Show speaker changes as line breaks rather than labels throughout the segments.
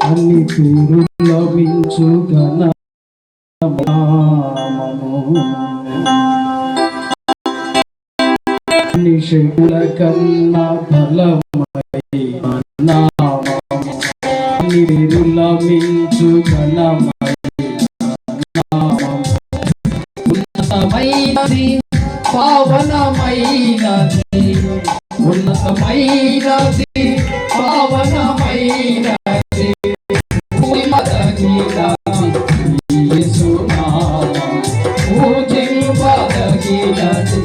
అన్ని పేరుల మించు ఘననామము అన్ని శక్తుల కన్నా బలమైన నామము అన్ని పేరుల మించు ఘనమైన నామము ఉన్నతమైనది పావనమైనది ఉన్నతమైనది పావనమైనది యేసు నామం పూజింపదగినది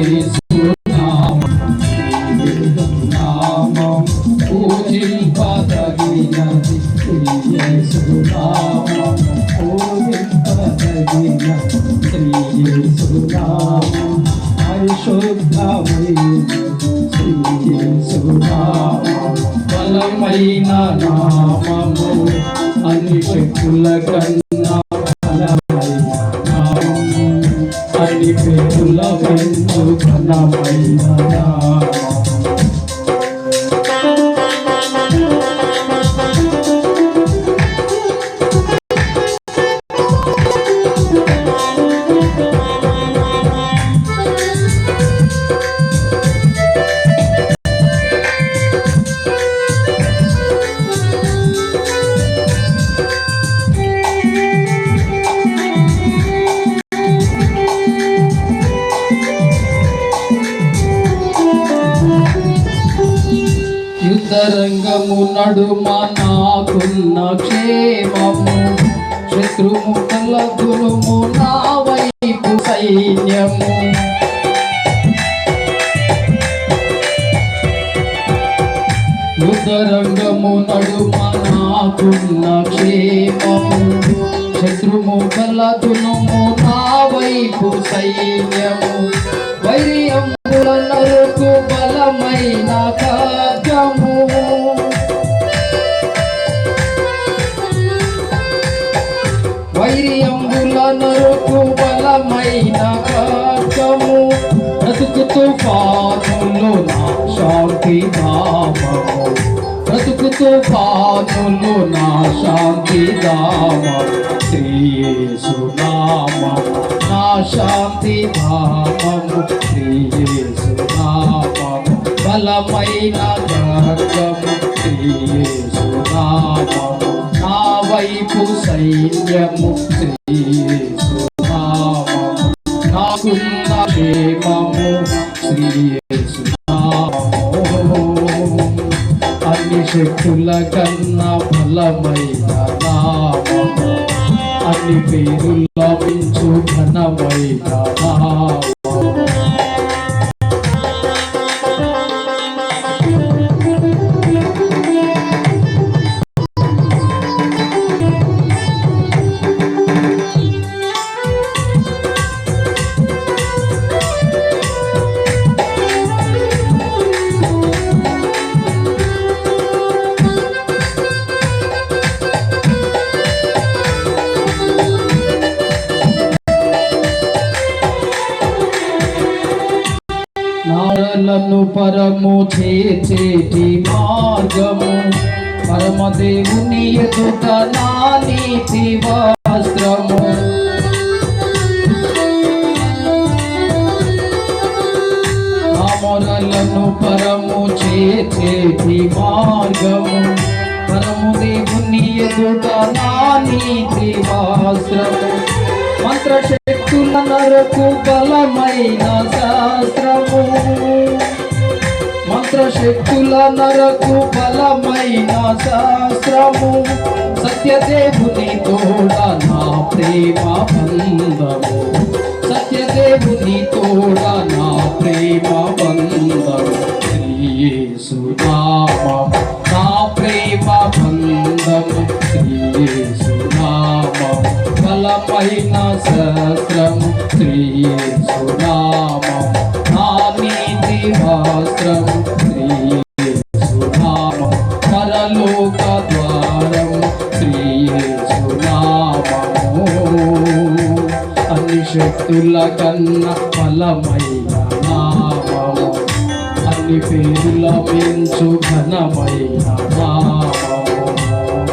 యేసు నామం పూజింపదగినది యేసు నామం పూజింపదగినది యేసు నామం పరిశుద్ధమైనది యేసు నామం బలమైన నామము అన్ని శక్తుల కన్నా బలమైన నామము అన్ని పేరుల వెందు ఘనమైన నామము యుద్ధరంగము నడుమ నాకున్న క్షేమము శత్రుముఖల దురుము నా వైపు సైన్యము యుద్ధరంగము నడుమ నాకున్న క్షేమము శత్రుముఖల దురుము నా వైపు సైన్యము వైర్యముల నరుకు బలమైన ఖడ్గము వైర్యముల నరుకు బలమైన ఖడ్గము బ్రతుకు తుఫానులు నా శాంతి ధామము బ్రతుకు తుఫానులు నా శాంతి ధామము శ్రీ యేసు నామము నా శాంతి ధామము శ్రీ యేసు నామము బలమైన ఖడ్గము శ్రీ యేసు నామము నా వైపు సైన్యము శ్రీ యేసు నామము నాకున్న క్షేమము శ్రీ యేసు నామము అన్ని శక్తుల కన్నా బలమైన నామము అన్ని పేరుల మించు ఘనమైన నామము నారలను పరము చేర్చేటి మార్గము పరమదేవుని ఎదుట నా నీతి వస్త్రము నామరలను పరము చేర్చేటి మార్గము పరమదేవుని ఎదుట నా నీతి వస్త్రము మంత్రశక్తుల నరకు బలమైన శాస్త్రము మంత్రశక్తుల నరకు బలమైన శాస్త్రము సత్యదేవుని తోడ నా ప్రేమ బంధము సత్యదేవుని తోడ నా ప్రేమ బంధము శ్రీ యేసు నామము నా ప్రేమ బంధము శ్రీ యేసు నామము బలమైన శాస్త్రము శ్రీ యేసు నామము నా నీతి వస్త్రము శ్రీ యేసు నామము పరలోక ద్వారము శ్రీ యేసు నామము అన్ని శక్తుల కన్నా బలమైన నామము అన్ని పేరుల మించు ఘనమైన నామము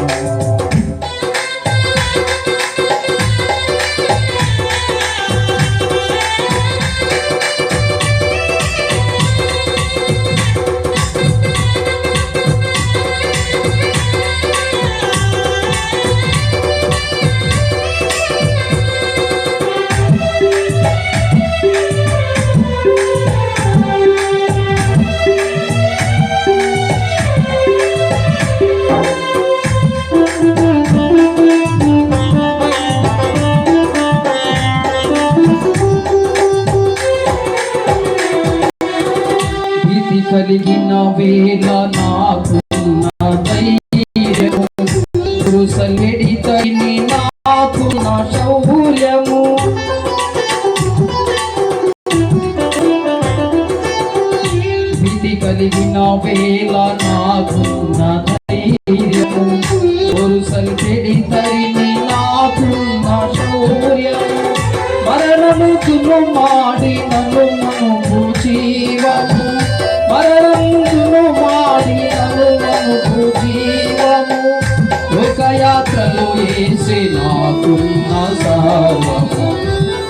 ఏసే నాకున్న సర్వము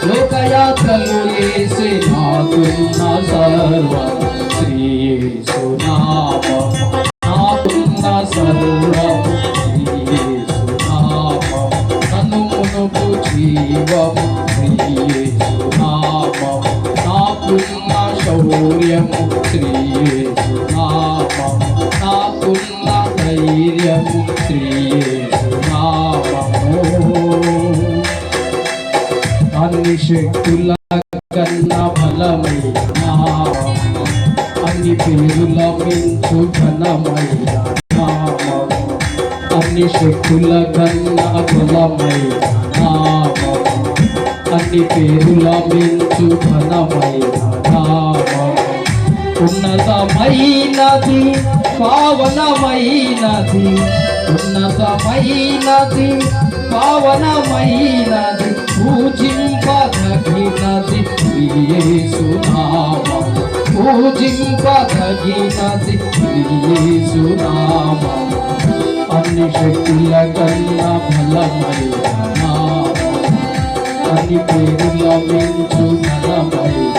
లోకయాత్రలు ఏసే నాకున్న సర్వము శ్రీ యేసు నామము నాకున్న సర్వము శ్రీ యేసు నామము నన్ను మునుపు జీవము శ్రీ యేసు నామము నాకున్న శౌర్యము శ్రీ యేసు నామము నాకున్న ధైర్యము శ్రీ యేసు నామము అన్ని శక్తుల కన్నా బలమైన నామము అన్ని పేరుల మించు ఘనమైన నామము అన్ని శక్తుల కన్నా బలమైన నామము అన్ని పేరుల మించు ఘనమైన నామము ఉన్నతమైనది పావనమైనది ఉన్నతమైనది పావనమైనది పూజింపదగినది శ్రీ యేసు నామము పూజింపదగినది శ్రీ యేసు నామము అన్ని శక్తుల కన్నా బలమైన నామము అన్ని పేరుల మించు బలమైన